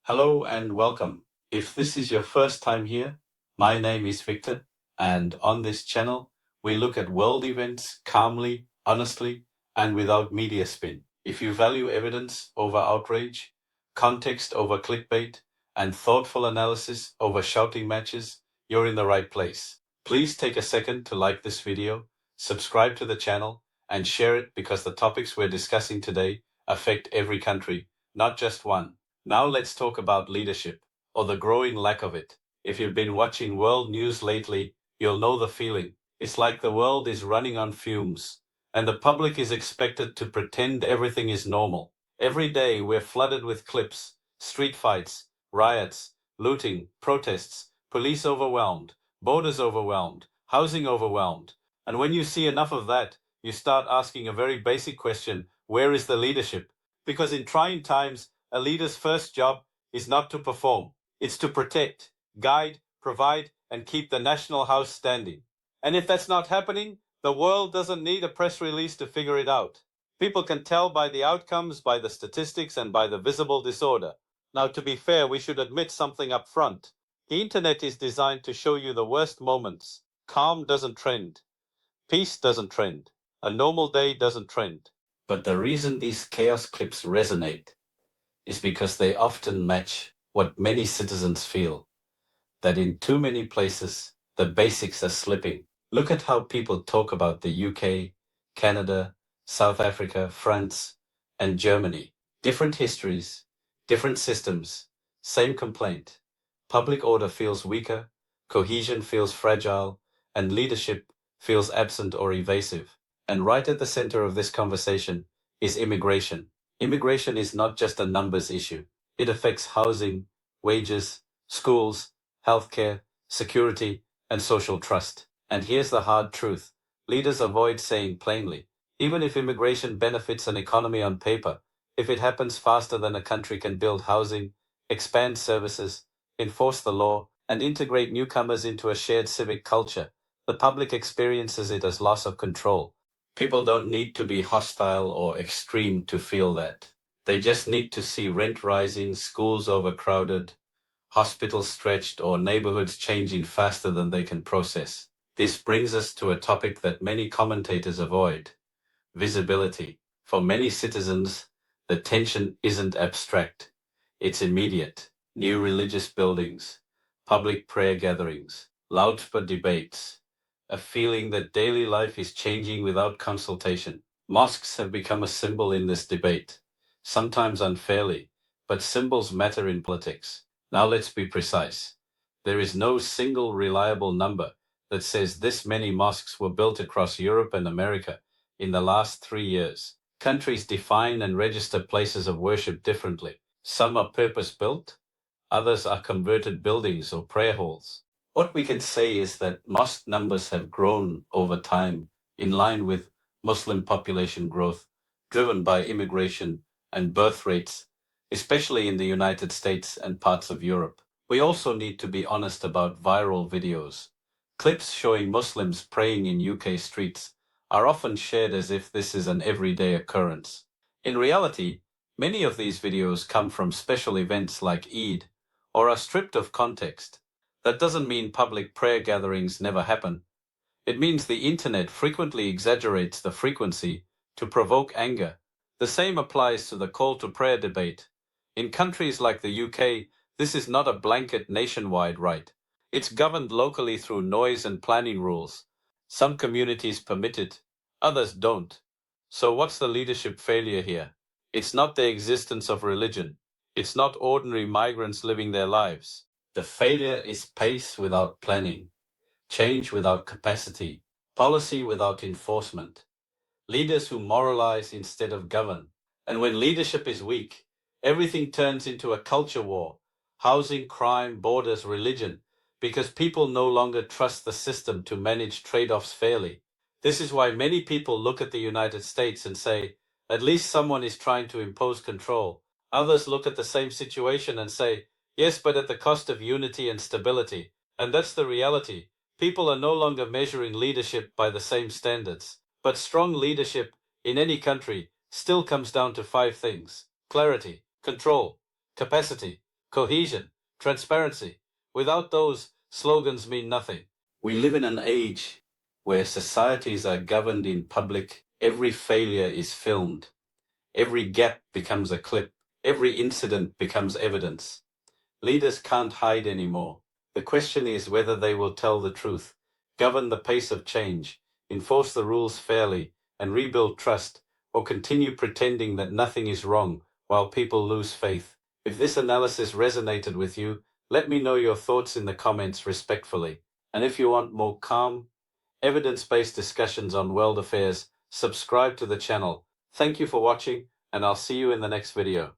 Hello and welcome. If this is your first time here, my name is Victor, and on this channel, we look at world events calmly, honestly, and without media spin. If you value evidence over outrage, context over clickbait, and thoughtful analysis over shouting matches, you're in the right place. Please take a second to like this video, subscribe to the channel, and share it because the topics we're discussing today affect every country, not just one. Now let's talk about leadership, or the growing lack of it. If you've been watching world news lately, you'll know the feeling. It's like the world is running on fumes, and the public is expected to pretend everything is normal. Every day we're flooded with clips, street fights, riots, looting, protests, police overwhelmed, borders overwhelmed, housing overwhelmed. And when you see enough of that, you start asking a very basic question: where is the leadership? Because in trying times, a leader's first job is not to perform. It's to protect, guide, provide, and keep the national house standing. And if that's not happening, the world doesn't need a press release to figure it out. People can tell by the outcomes, by the statistics, and by the visible disorder. Now, to be fair, we should admit something up front. The internet is designed to show you the worst moments. Calm doesn't trend. Peace doesn't trend. A normal day doesn't trend. But the reason these chaos clips resonate is because they often match what many citizens feel, that in too many places, the basics are slipping. Look at how people talk about the UK, Canada, South Africa, France, and Germany. Different histories, different systems, same complaint. Public order feels weaker, cohesion feels fragile, and leadership feels absent or evasive. And right at the center of this conversation is immigration. Immigration is not just a numbers issue. It affects housing, wages, schools, healthcare, security, and social trust. And here's the hard truth. Leaders avoid saying plainly, even if immigration benefits an economy on paper, if it happens faster than a country can build housing, expand services, enforce the law, and integrate newcomers into a shared civic culture, the public experiences it as loss of control. People don't need to be hostile or extreme to feel that. They just need to see rent rising, schools overcrowded, hospitals stretched, or neighborhoods changing faster than they can process. This brings us to a topic that many commentators avoid: visibility. For many citizens, the tension isn't abstract, it's immediate. New religious buildings, public prayer gatherings, loudspeaker debates, a feeling that daily life is changing without consultation. Mosques have become a symbol in this debate, sometimes unfairly, but symbols matter in politics. Now let's be precise. There is no single reliable number that says this many mosques were built across Europe and America in the last 3 years. Countries define and register places of worship differently. Some are purpose-built, others are converted buildings or prayer halls. What we can say is that mosque numbers have grown over time in line with Muslim population growth, driven by immigration and birth rates, especially in the United States and parts of Europe. We also need to be honest about viral videos. Clips showing Muslims praying in UK streets are often shared as if this is an everyday occurrence. In reality, many of these videos come from special events like Eid or are stripped of context. That doesn't mean public prayer gatherings never happen. It means the internet frequently exaggerates the frequency to provoke anger. The same applies to the call to prayer debate. In countries like the UK, this is not a blanket nationwide right. It's governed locally through noise and planning rules. Some communities permit it, others don't. So what's the leadership failure here? It's not the existence of religion. It's not ordinary migrants living their lives. The failure is pace without planning, change without capacity, policy without enforcement, leaders who moralize instead of govern. And when leadership is weak, everything turns into a culture war: housing, crime, borders, religion, because people no longer trust the system to manage trade-offs fairly. This is why many people look at the United States and say, at least someone is trying to impose control. Others look at the same situation and say, yes, but at the cost of unity and stability. And that's the reality. People are no longer measuring leadership by the same standards. But strong leadership in any country still comes down to 5 things: clarity, control, capacity, cohesion, transparency. Without those, slogans mean nothing. We live in an age where societies are governed in public. Every failure is filmed. Every gap becomes a clip. Every incident becomes evidence. Leaders can't hide anymore. The question is whether they will tell the truth, govern the pace of change, enforce the rules fairly, and rebuild trust, or continue pretending that nothing is wrong while people lose faith. If this analysis resonated with you, let me know your thoughts in the comments respectfully. And if you want more calm, evidence-based discussions on world affairs, subscribe to the channel. Thank you for watching, and I'll see you in the next video.